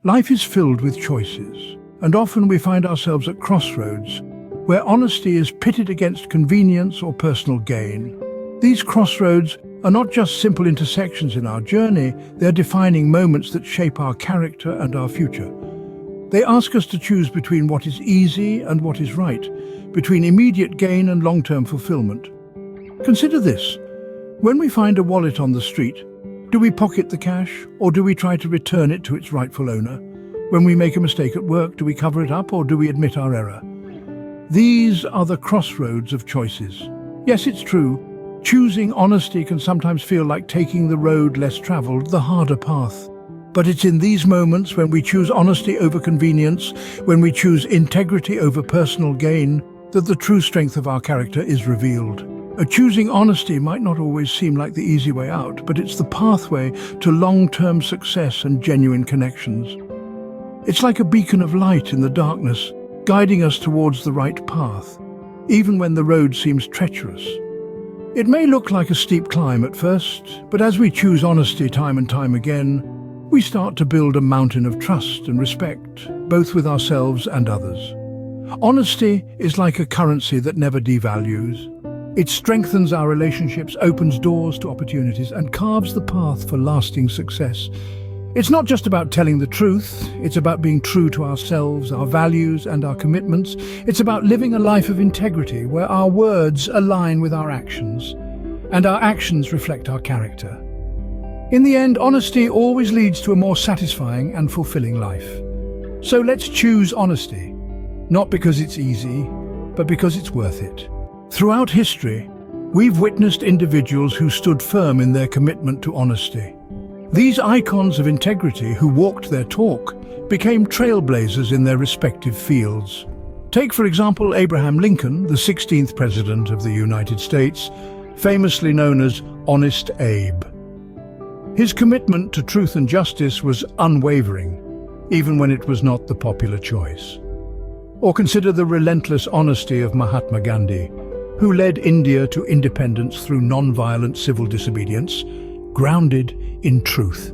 Life is filled with choices, and often we find ourselves at crossroads where honesty is pitted against convenience or personal gain. These crossroads are not just simple intersections in our journey, they are defining moments that shape our character and our future. They ask us to choose between what is easy and what is right, between immediate gain and long-term fulfillment. Consider this. When we find a wallet on the street, do we pocket the cash or do we try to return it to its rightful owner? When we make a mistake at work, do we cover it up or do we admit our error? These are the crossroads of choices. Yes, it's true. Choosing honesty can sometimes feel like taking the road less traveled, the harder path. But it's in these moments when we choose honesty over convenience, when we choose integrity over personal gain, that the true strength of our character is revealed. Choosing honesty might not always seem like the easy way out, but it's the pathway to long-term success and genuine connections. It's like a beacon of light in the darkness, guiding us towards the right path, even when the road seems treacherous. It may look like a steep climb at first, but as we choose honesty time and time again, we start to build a mountain of trust and respect, both with ourselves and others. Honesty is like a currency that never devalues. It strengthens our relationships, opens doors to opportunities, and carves the path for lasting success. It's not just about telling the truth, it's about being true to ourselves, our values, and our commitments. It's about living a life of integrity, where our words align with our actions, and our actions reflect our character. In the end, honesty always leads to a more satisfying and fulfilling life. So let's choose honesty, not because it's easy, but because it's worth it. Throughout history, we've witnessed individuals who stood firm in their commitment to honesty. These icons of integrity who walked their talk became trailblazers in their respective fields. Take, for example, Abraham Lincoln, the 16th President of the United States, famously known as Honest Abe. His commitment to truth and justice was unwavering, even when it was not the popular choice. Or consider the relentless honesty of Mahatma Gandhi, who led India to independence through non-violent civil disobedience, grounded in truth.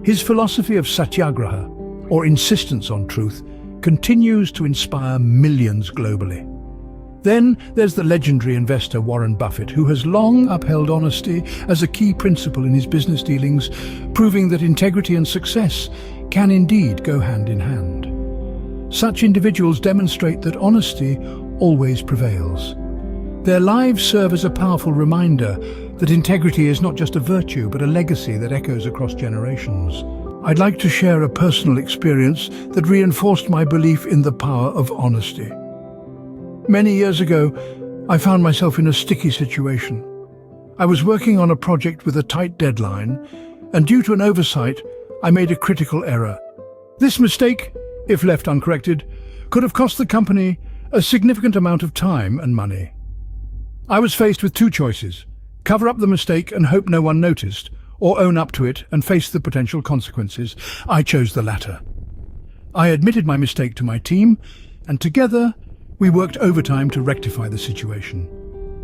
His philosophy of satyagraha, or insistence on truth, continues to inspire millions globally. Then there's the legendary investor Warren Buffett, who has long upheld honesty as a key principle in his business dealings, proving that integrity and success can indeed go hand in hand. Such individuals demonstrate that honesty always prevails. Their lives serve as a powerful reminder that integrity is not just a virtue, but a legacy that echoes across generations. I'd like to share a personal experience that reinforced my belief in the power of honesty. Many years ago, I found myself in a sticky situation. I was working on a project with a tight deadline, and due to an oversight, I made a critical error. This mistake, if left uncorrected, could have cost the company a significant amount of time and money. I was faced with two choices: cover up the mistake and hope no one noticed, or own up to it and face the potential consequences. I chose the latter. I admitted my mistake to my team, and together we worked overtime to rectify the situation.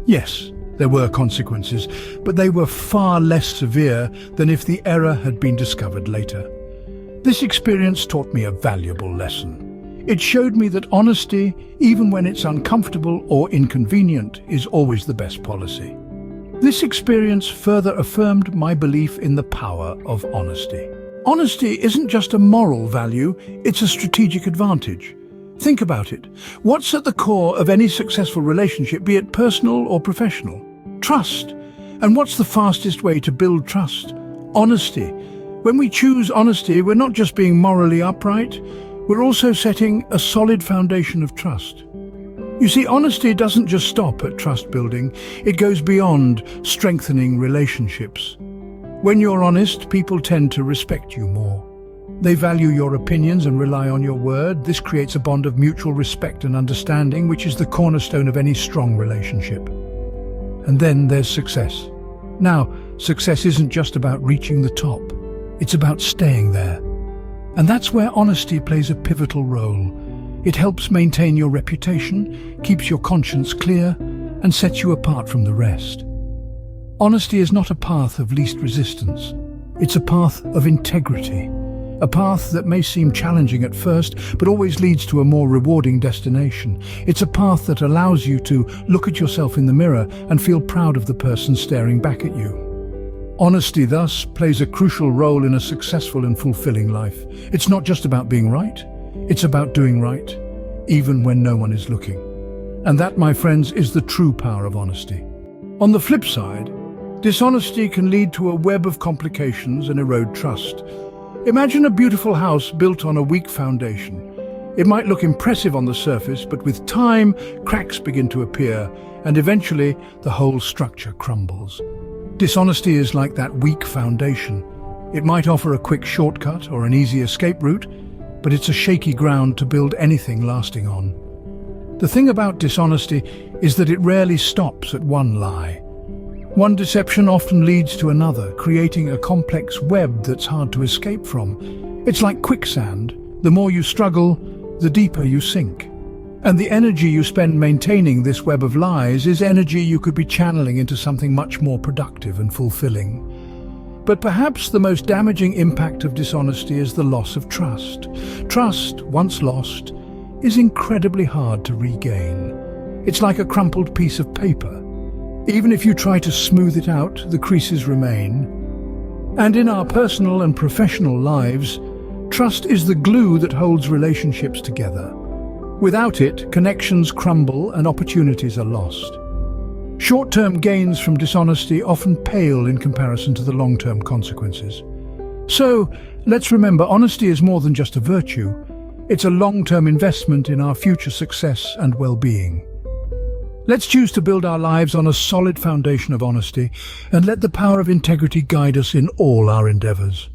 Yes, there were consequences, but they were far less severe than if the error had been discovered later. This experience taught me a valuable lesson. It showed me that honesty, even when it's uncomfortable or inconvenient, is always the best policy. This experience further affirmed my belief in the power of honesty. Honesty isn't just a moral value, it's a strategic advantage. Think about it. What's at the core of any successful relationship, be it personal or professional? Trust. And what's the fastest way to build trust? Honesty. When we choose honesty, we're not just being morally upright, we're also setting a solid foundation of trust. You see, honesty doesn't just stop at trust building, it goes beyond strengthening relationships. When you're honest, people tend to respect you more. They value your opinions and rely on your word. This creates a bond of mutual respect and understanding, which is the cornerstone of any strong relationship. And then there's success. Now, success isn't just about reaching the top, it's about staying there. And that's where honesty plays a pivotal role. It helps maintain your reputation, keeps your conscience clear, and sets you apart from the rest. Honesty is not a path of least resistance. It's a path of integrity. a path that may seem challenging at first, but always leads to a more rewarding destination. It's a path that allows you to look at yourself in the mirror and feel proud of the person staring back at you. Honesty, thus, plays a crucial role in a successful and fulfilling life. It's not just about being right, it's about doing right, even when no one is looking. And that, my friends, is the true power of honesty. On the flip side, dishonesty can lead to a web of complications and erode trust. Imagine a beautiful house built on a weak foundation. It might look impressive on the surface, but with time, cracks begin to appear, and eventually the whole structure crumbles. Dishonesty is like that weak foundation. It might offer a quick shortcut or an easy escape route, but it's a shaky ground to build anything lasting on. The thing about dishonesty is that it rarely stops at one lie. One deception often leads to another, creating a complex web that's hard to escape from. It's like quicksand. The more you struggle, the deeper you sink. And the energy you spend maintaining this web of lies is energy you could be channeling into something much more productive and fulfilling. But perhaps the most damaging impact of dishonesty is the loss of trust. Trust, once lost, is incredibly hard to regain. It's like a crumpled piece of paper. Even if you try to smooth it out, the creases remain. And in our personal and professional lives, trust is the glue that holds relationships together. Without it, connections crumble and opportunities are lost. Short-term gains from dishonesty often pale in comparison to the long-term consequences. So, let's remember, honesty is more than just a virtue. It's a long-term investment in our future success and well-being. Let's choose to build our lives on a solid foundation of honesty and let the power of integrity guide us in all our endeavors.